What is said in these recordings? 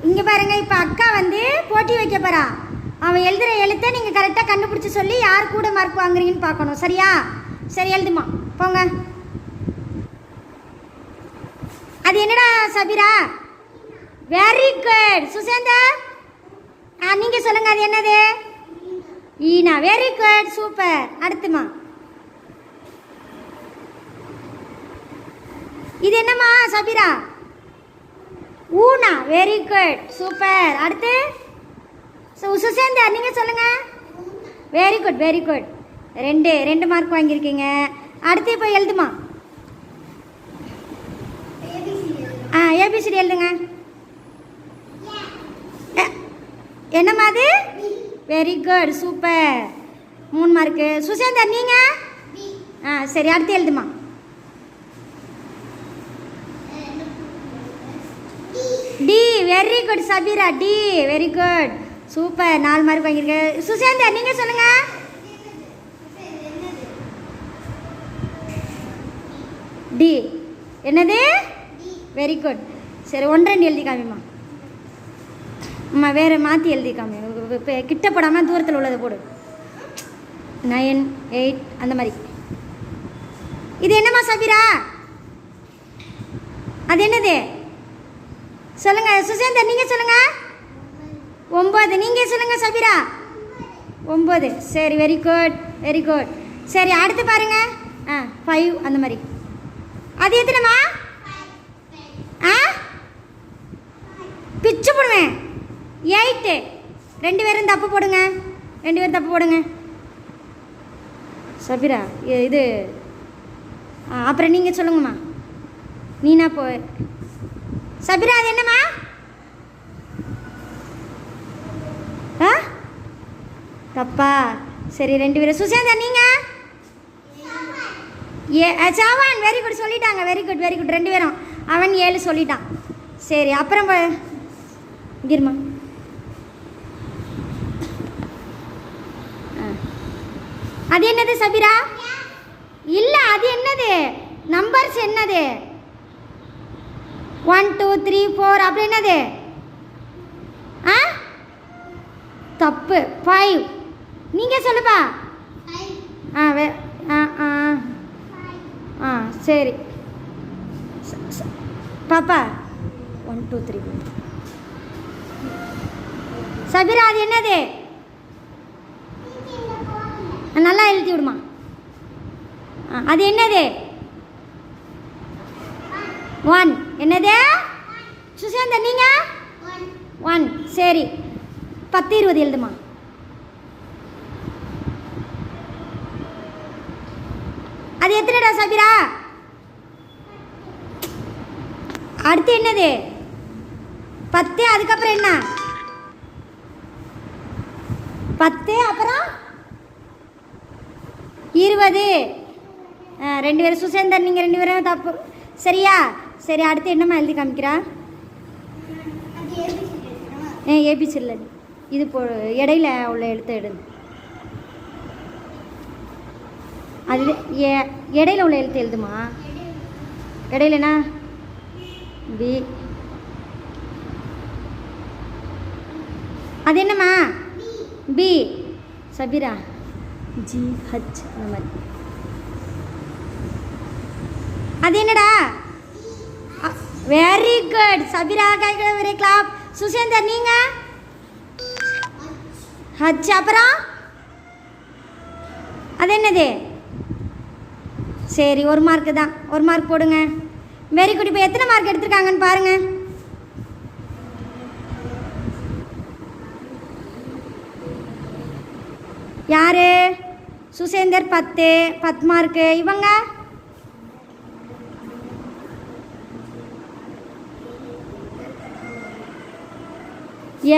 இங்கே பாருங்க, இப்போ அக்கா வந்து போட்டி வைக்க போறா. அவன் எழுதுகிற எழுத்தை நீங்கள் கரெக்டாக கண்டுபிடிச்சி சொல்லி யார் கூட மார்க் வாங்குறீங்கன்னு பார்க்கணும். சரியா? சரி, எழுதுமா போங்க. அது என்னடா சபிரா? Very good. சுசேந்தர், நீங்கள் சொல்லுங்க, அது என்னது? ஈனா. Very good, super. அடுத்துமா, இது என்னம்மா சபிரா? ஊனா. Very good, super. அடுத்து சுசேந்தர், நீங்கள் சொல்லுங்க. Very good, very good. ரெண்டு மார்க் வாங்கியிருக்கீங்க. அடுத்து இப்போ எழுதுமா. ஏபிசிடி எழுதுங்க. என்னம்மா அது? Very good, super. 3 mark. Susendar, நீங்கள்? சரி, அடுத்து எழுதுமா. D. Very good Sabira. D. Very good, super. 4 mark வாங்கியிருக்கேன். சுசேந்தர், நீங்கள் சொல்லுங்க. டி. என்னது? Very good. சரி, 1 2 எழுதி காமிம்மா. அம்மா வேறு மாற்றி எழுதி காமி. இப்போ கிட்ட போடாமல் தூரத்தில் உள்ளதை போடு. 9 8 அந்த மாதிரி. இது என்னம்மா சபீரா? அது என்னது? சொல்லுங்க சுசேந்தர், நீங்கள் சொல்லுங்க. 9. நீங்கள் சொல்லுங்க சபீரா. 9. சரி, வெரி குட், வெரி குட். சரி, அடுத்து பாருங்க. 5 அந்த மாதிரி. அது எத்தனைம்மா? பிச்சு போடுவேன். 8. 2 பேரும் தப்பு போடுங்க. 2 பேரும் தப்பு போடுங்க. சபீரா இது அப்புறம் நீங்கள் சொல்லுங்கம்மா. நீனா போ. சபீரா, அது என்னம்மா? தப்பா? சரி, 2 பேரும். சுசேந்தர், நீங்கள்? சவான். வெரி குட், சொல்லிட்டாங்க. Very good, very good. 2 பேரும். அவன் 7 சொல்லிட்டான். சரி, அப்புறம் கிருமா. அது என்னது சபீரா? இல்லை, அது என்னது? நம்பர்ஸ் என்னது? 1 2 3 4 அப்படி என்னது? தப்பு. 5. நீங்கள் சொல்லுப்பா. சரி பாப்பா. 1 2 3. சபீரா, அது என்னது? நல்லா எழுதி விடுமா. அது என்னது? 1. என்னது? சுசேந்தர், நீங்கள்? 1. சரி, 10 20 எழுதுமா. அது எத்தனைடா சபீரா? அடுத்து என்னது? 10. அதுக்கப்புறம் என்ன? 10 அப்புறம் 20. 2 பேரும். சுசேந்தர், நீங்கள் 2 பேரும் தப்பு. சரியா? சரி, அடுத்து என்னம்மா எழுதி காமிக்கிறா? ஏபிசி இல்லை, இது இடையில உள்ள எழுத்து எடு. அது இடையில உள்ள எழுத்து எழுதுமா. இடையிலனா பி. அது என்னம்மா? பி. சபீரா GH அந்த மாதிரி. அது என்னடா? Very good Sabira. கைகளை வெரி கிளாப். சுசேந்தர், நீங்கள்? H. அப்புறம் அது என்னது? சரி, 1 மார்க்கு தான். 1 மார்க் போடுங்க. Very good. இப்போ எத்தனை மார்க் எடுத்திருக்காங்கன்னு பாருங்க. யாரு? சுசேந்தர் 10 மார்க்கு. இவங்க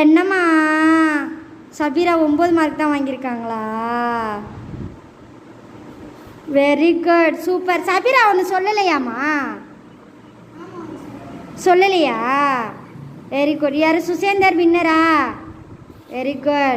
என்னம்மா சபீரா 9 மார்க் தான் வாங்கியிருக்காங்களா? Very good, super. சபீரா ஒன்று சொல்லலையாம்மா? சொல்லலையா? Very good. யார்? சுசேந்தர் வின்னரா? Very good.